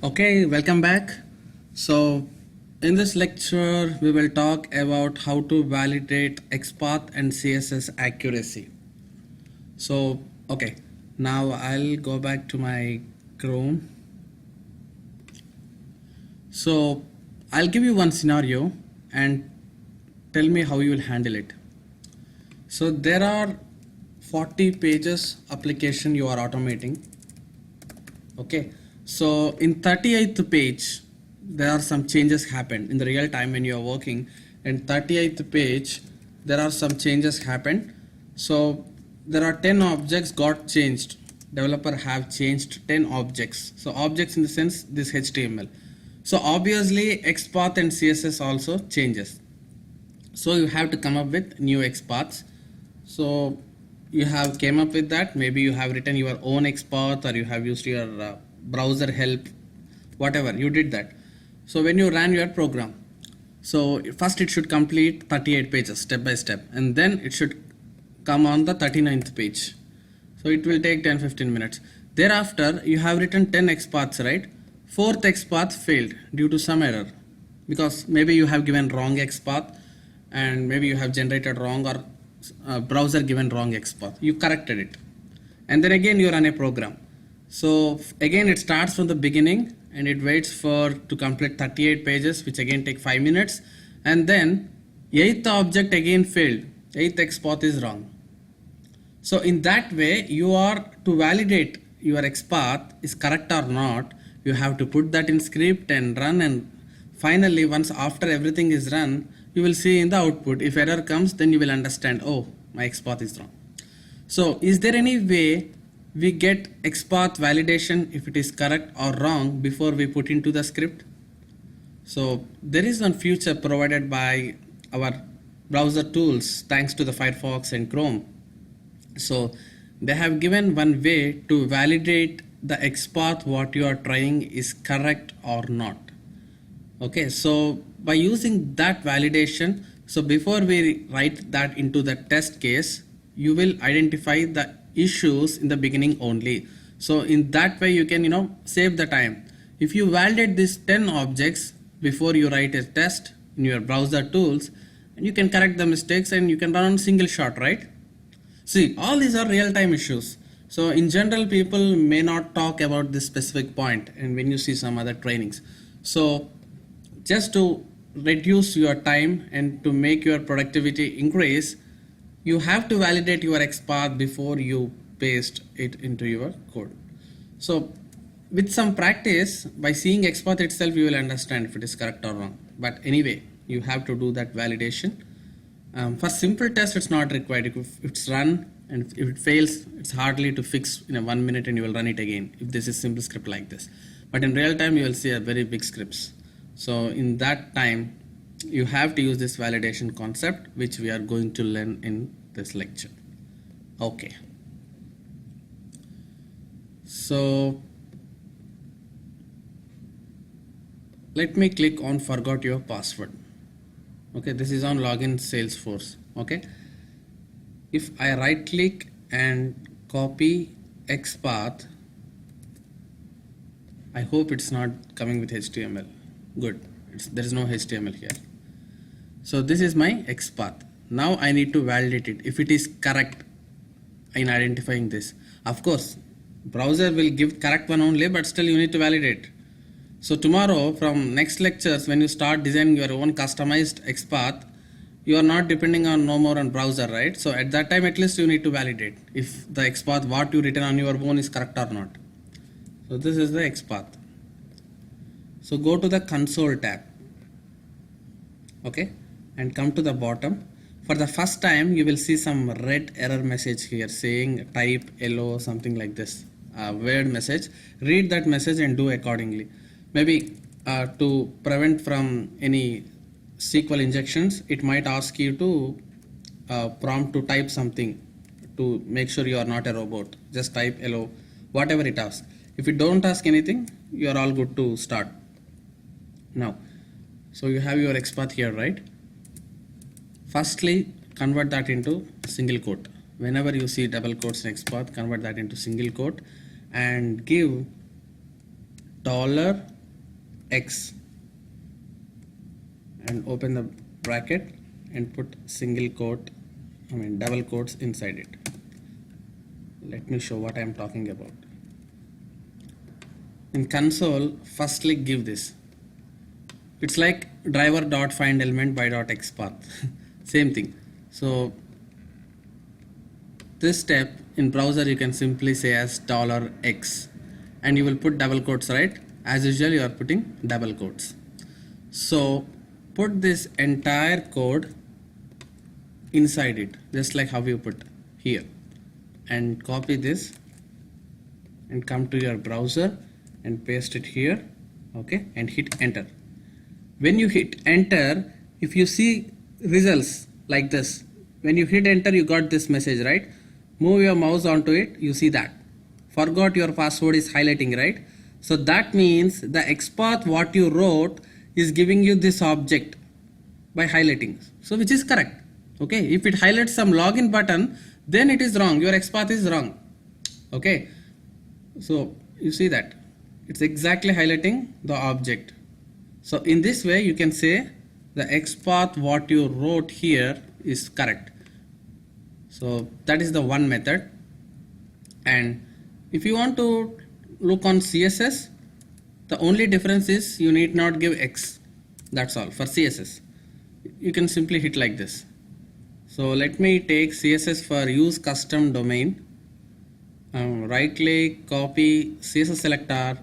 Okay, welcome back. So, in this lecture, we will talk about how to validate XPath and CSS accuracy. So, okay, now I'll go back to my Chrome. So, I'll give you one scenario and tell me how you will handle it. So, there are 40 pages application you are automating. Okay, so in 38th page there are some changes happened in the real time when you are working. In 38th page there are some changes happened. So there are 10 objects got changed. Developer have changed 10 objects. So objects in the sense this HTML. So obviously XPath and CSS also changes. So you have to come up with new XPaths. So you have came up with that. Maybe you have written your own XPath or you have used your browser help, whatever you did that. So when you ran your program, so first it should complete 38 pages step by step, and then it should come on the 39th page. So it will take 10-15 minutes. Thereafter you have written 10 XPaths, right? Fourth XPath failed due to some error, because maybe you have given wrong XPath and maybe you have generated wrong, or browser given wrong XPath. You corrected it, and then again you run a program. So again it starts from the beginning and it waits for to complete 38 pages, which again take 5 minutes, and then 8th object again failed. 8th XPath is wrong. So in that way, you are to validate your XPath is correct or not. You have to put that in script and run, and finally once after everything is run, you will see in the output. If error comes, then you will understand, oh, my XPath is wrong. So is there any way we get XPath validation if it is correct or wrong before we put into the script? So there is one feature provided by our browser tools thanks to the Firefox and Chrome. So they have given one way to validate the XPath what you are trying is correct or not. Okay, so by using that validation, so before we write that into the test case, you will identify the issues in the beginning only. So in that way you can save the time. If you validate these 10 objects before you write a test in your browser tools, and you can correct the mistakes and you can run on single shot, right? See, all these are real-time issues. So in general, people may not talk about this specific point, and when you see some other trainings. So just to reduce your time and to make your productivity increase, you have to validate your XPath before you paste it into your code. So with some practice, by seeing XPath itself, you will understand if it is correct or wrong. But anyway, you have to do that validation. For simple tests, it's not required. If it's run and if it fails, it's hardly to fix in 1 minute, and you will run it again if this is simple script like this. But in real time, you will see a very big scripts. So in that time, you have to use this validation concept, which we are going to learn in this lecture. Okay. So let me click on forgot your password. Okay, this is on login Salesforce. Okay, if I right click and copy XPath, I hope it's not coming with HTML. Good, there is no HTML here. So this is my XPath. Now I need to validate it if it is correct in identifying this. Of course, browser will give correct one only, but still you need to validate. So tomorrow from next lectures, when you start designing your own customized XPath, you are not depending on no more on browser, right? So at that time, at least you need to validate if the XPath what you written on your own is correct or not. So this is the XPath. So go to the console tab. Okay, and come to the bottom. For the first time, you will see some red error message here saying type hello, something like this, weird message. Read that message and do accordingly. Maybe to prevent from any SQL injections, it might ask you to prompt to type something to make sure you are not a robot. Just type hello, whatever it asks. If it don't ask anything, you are all good to start. Now, so you have your XPath here, right? Firstly, convert that into single quote. Whenever you see double quotes in XPath, convert that into single quote and give $x and open the bracket and put double quotes inside it. Let me show what I am talking about. In console, firstly give this. It's like driver.find element by .xpath. Same thing. So this step in browser you can simply say as $x and you will put double quotes, right? As usual you are putting double quotes. So put this entire code inside it, just like how you put here, and copy this and come to your browser and paste it here, okay, and hit enter. When you hit enter, if you see results like this, when you hit enter you got this message, right? Move your mouse onto it, you see that forgot your password is highlighting, right? So that means the XPath what you wrote is giving you this object by highlighting, so which is correct. Okay, if it highlights some login button, then it is wrong, your XPath is wrong. Okay, so you see that it's exactly highlighting the object. So in this way you can say the XPath what you wrote here is correct. So that is the one method. And if you want to look on CSS, the only difference is you need not give X, that's all. For CSS you can simply hit like this. So let me take CSS for use custom domain, right click, copy CSS selector,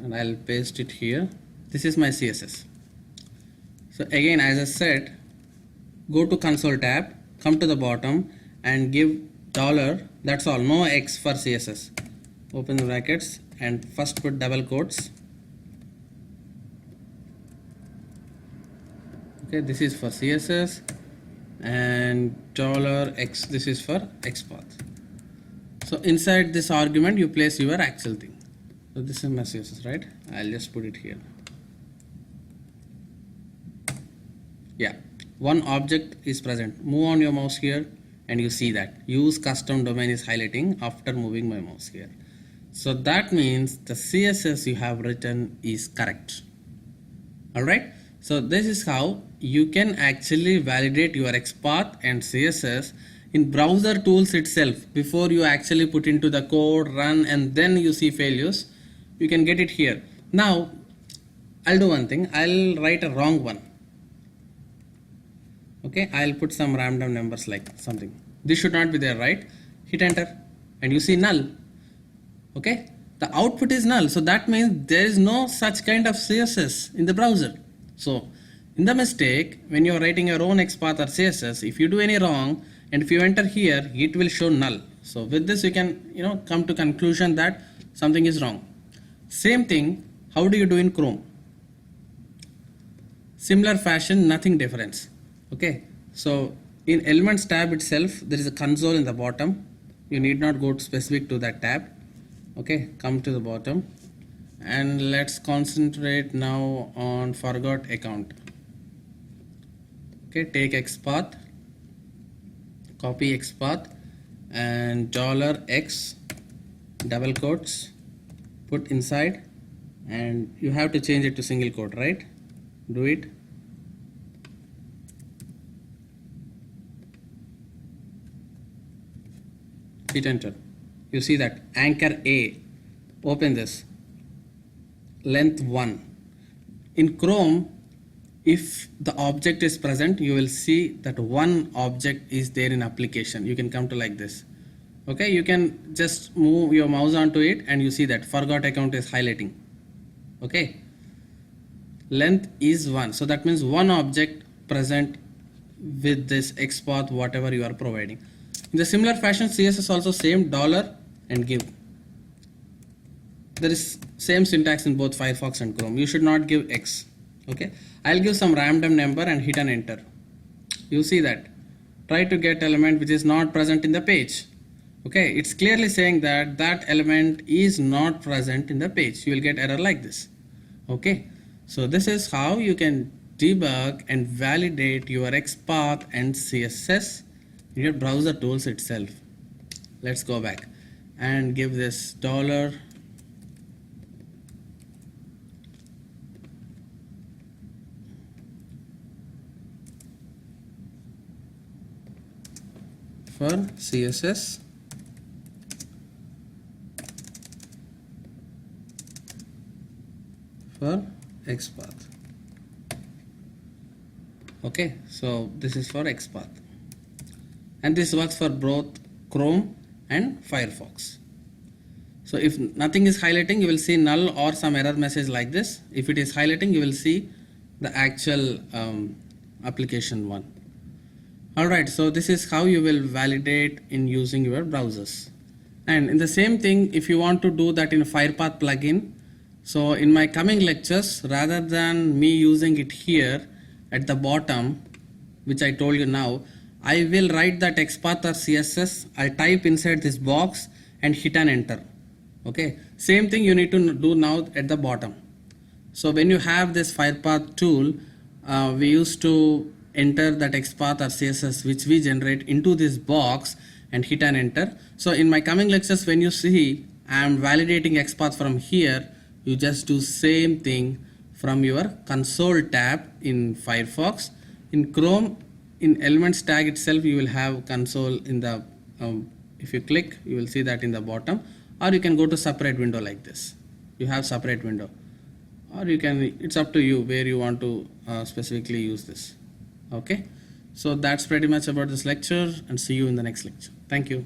and I'll paste it here. This is my CSS. So again, as I said, go to console tab, come to the bottom and give $, that's all, no X for CSS. Open the brackets and first put double quotes. Okay, this is for CSS, and $x, this is for XPath. So inside this argument you place your actual thing. So this is my CSS, right? I'll just put it here. Yeah, one object is present. Move on your mouse here and you see that use custom domain is highlighting after moving my mouse here. So that means the CSS you have written is correct. Alright, so this is how you can actually validate your XPath and CSS in browser tools itself. Before you actually put into the code, run, and then you see failures, you can get it here. Now I'll do one thing, I'll write a wrong one. Okay, I'll put some random numbers like something. This should not be there, right? Hit enter and you see null. Okay, the output is null, so that means there is no such kind of CSS in the browser. So in the mistake, when you are writing your own XPath or CSS, if you do any wrong and if you enter here, it will show null. So with this you can come to conclusion that something is wrong. Same thing, how do you do in Chrome? Similar fashion, nothing difference. Okay, so in Elements tab itself there is a console in the bottom. You need not go specific to that tab. Okay, come to the bottom and let's concentrate now on forgot account. Okay, take XPath, copy XPath and $x, double quotes, put inside, and you have to change it to single quote, right? Do it. Hit enter. You see that anchor A, open this, length 1. In Chrome, if the object is present, you will see that one object is there in application. You can come to like this. Okay, you can just move your mouse onto it and you see that forgot account is highlighting. Okay, length is 1, so that means one object present with this XPath whatever you are providing. In the similar fashion, CSS also same, $ and give. There is same syntax in both Firefox and Chrome. You should not give X. Okay, I'll give some random number and hit an enter. You see that try to get element which is not present in the page. Okay, it's clearly saying that that element is not present in the page. You will get error like this. Okay, so this is how you can debug and validate your XPath and CSS in your browser tools itself. Let's go back and give this $, for CSS, for XPath. Okay, so this is for XPath, and this works for both Chrome and Firefox. So if nothing is highlighting, you will see null or some error message like this. If it is highlighting, you will see the actual application one. Alright, so this is how you will validate in using your browsers. And in the same thing, if you want to do that in Firepath plugin, so in my coming lectures, rather than me using it here at the bottom, which I told you now, I will write that XPath or CSS. I'll type inside this box and hit an enter. Okay, same thing you need to do now at the bottom. So when you have this Firepath tool, we used to enter that XPath or CSS which we generate into this box and hit an enter. So in my coming lectures, when you see I am validating XPath from here, you just do same thing from your console tab in Firefox. In Chrome, in elements tag itself, you will have console in the if you click, you will see that in the bottom, or you can go to separate window like this. You have separate window, or you can, it's up to you where you want to specifically use this. Okay, so that's pretty much about this lecture, and see you in the next lecture. Thank you.